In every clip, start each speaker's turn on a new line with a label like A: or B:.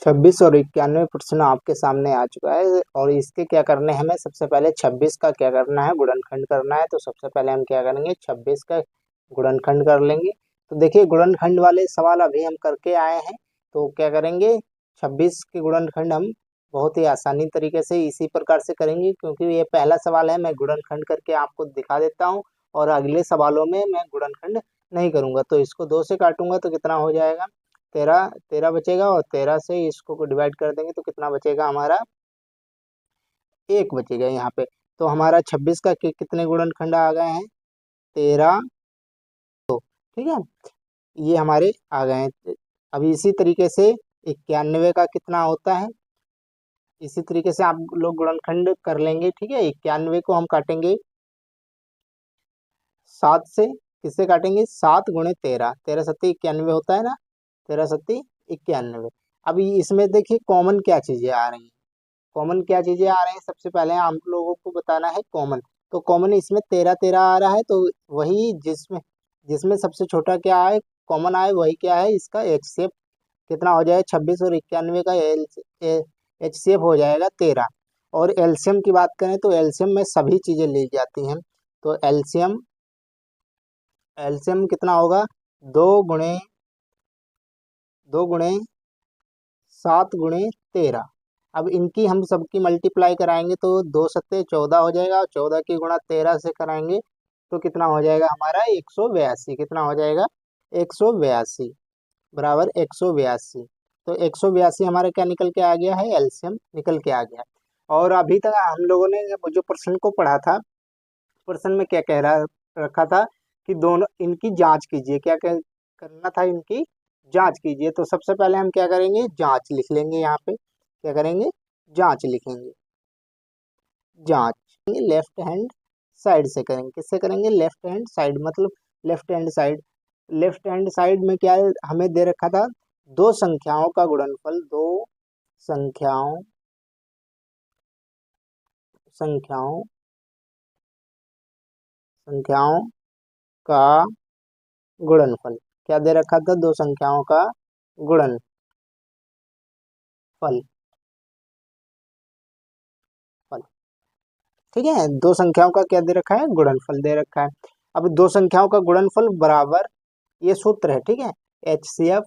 A: 26 और 91 प्रश्न आपके सामने आ चुका है और इसके क्या करने हैं हमें। सबसे पहले 26 का क्या करना है, गुणनखंड करना है। तो सबसे पहले हम क्या करेंगे, 26 का गुणनखंड कर लेंगे। तो देखिए गुणनखंड वाले सवाल अभी हम करके आए हैं। तो क्या करेंगे, 26 के गुणनखंड हम बहुत ही आसानी तरीके से इसी प्रकार से करेंगे, क्योंकि ये पहला सवाल है। मैं गुणनखंड करके आपको दिखा देता हूँ और अगले सवालों में मैं गुणनखंड नहीं करूंगा। तो इसको 2 से काटूंगा तो कितना हो जाएगा, 13 13 बचेगा, और 13 से इसको डिवाइड कर देंगे तो कितना बचेगा हमारा, 1 बचेगा यहाँ पे। तो हमारा 26 का कितने गुणनखंड आ गए हैं, 13। ठीक है, ये हमारे आ गए हैं। अभी इसी तरीके से 91 का कितना होता है, इसी तरीके से आप लोग गुणनखंड कर लेंगे। ठीक है, 91 को हम काटेंगे 7 से। किससे काटेंगे, 7 गुणे 13, 13 सत्ती 91 होता है ना, 13 सत्ती 91। अभी इसमें देखिए कॉमन क्या चीजें आ रही हैं, कॉमन क्या चीजें आ रही हैं। सबसे पहले हम लोगों को बताना है कॉमन। तो कॉमन इसमें 13 13 आ रहा है, तो वही जिसमें जिसमें सबसे छोटा क्या है, कॉमन आए, वही क्या है, इसका एचसीएफ कितना हो जाएगा, 26 और 91 का एचसीएफ हो जाएगा 13। और एलसीएम की बात करें तो एलसीएम में सभी चीजें ली जाती हैं। तो एलसीएम एलसीएम कितना होगा, 2 गुणे 7 गुणे 13। अब इनकी हम सबकी मल्टीप्लाई कराएंगे तो 2 सत्ते 14 हो जाएगा, और 14 की गुणा 13 से कराएंगे तो कितना हो जाएगा हमारा, 182। कितना हो जाएगा, 182 बराबर 182। तो 182 हमारा क्या निकल के आ गया है, एलसीएम निकल के आ गया। और अभी तक हम लोगों ने जब जो प्रश्न को पढ़ा था, प्रश्न में क्या कह रहा रखा था कि दोनों इनकी जांच कीजिए। क्या करना था, इनकी जांच कीजिए। तो सबसे पहले हम क्या करेंगे, जांच लिख लेंगे। यहाँ पे क्या करेंगे, जांच लिखेंगे। जांच लेफ्ट हैंड साइड से करेंगे। किससे करेंगे, लेफ्ट हैंड साइड, मतलब left hand side. Left hand side में क्या है, हमें दे रखा था दो संख्याओं का गुणनफल, दो संख्याओं संख्याओं संख्याओं का गुणनफल। क्या दे रखा था, दो संख्याओं का गुणनफल। फल, ठीक है, दो संख्याओं का क्या दे रखा है, गुणनफल दे रखा है। अब दो संख्याओं का गुणनफल बराबर, ये सूत्र है। ठीक है, एचसीएफ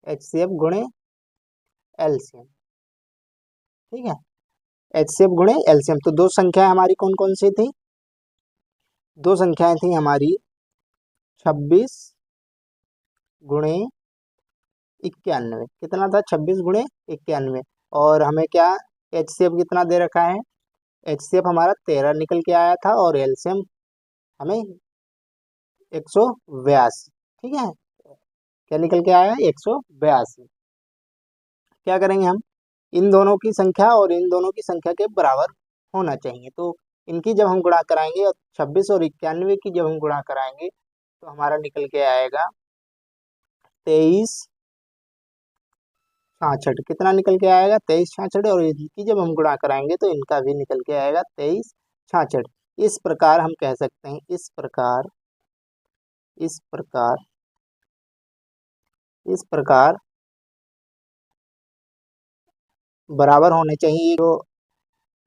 A: एचसीएफ गुणे एलसीएम। ठीक है, एचसीएफ गुणे एलसीएम। तो दो संख्याएं हमारी कौन कौन सी थी, दो संख्याएं थी हमारी 26 गुणे 91। कितना था, 26 गुणे 91। और हमें क्या, एचसीएफ कितना दे रखा है, एचसीएफ हमारा 13 निकल के आया था, और एलसीएम हमें 182। ठीक है, क्या निकल के आया, 182। क्या करेंगे हम, इन दोनों की संख्या और इन दोनों की संख्या के बराबर होना चाहिए। तो इनकी जब हम गुणा कराएंगे, और 26 और 91 की जब हम गुणा कराएंगे तो हमारा निकल के आएगा 23 66। कितना निकल के आएगा, 23 66। और इनकी जब हम गुणा कराएंगे तो इनका भी निकल के आएगा 23 66। इस प्रकार हम कह सकते हैं, इस प्रकार बराबर होने चाहिए। जो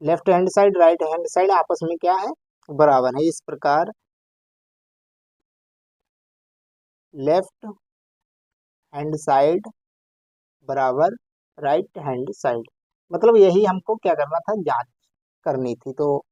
A: left hand side right hand side आपस में क्या है, बराबर है। इस प्रकार लेफ्ट हैंड साइड बराबर राइट हैंड साइड, मतलब यही हमको क्या करना था, जांच करनी थी। तो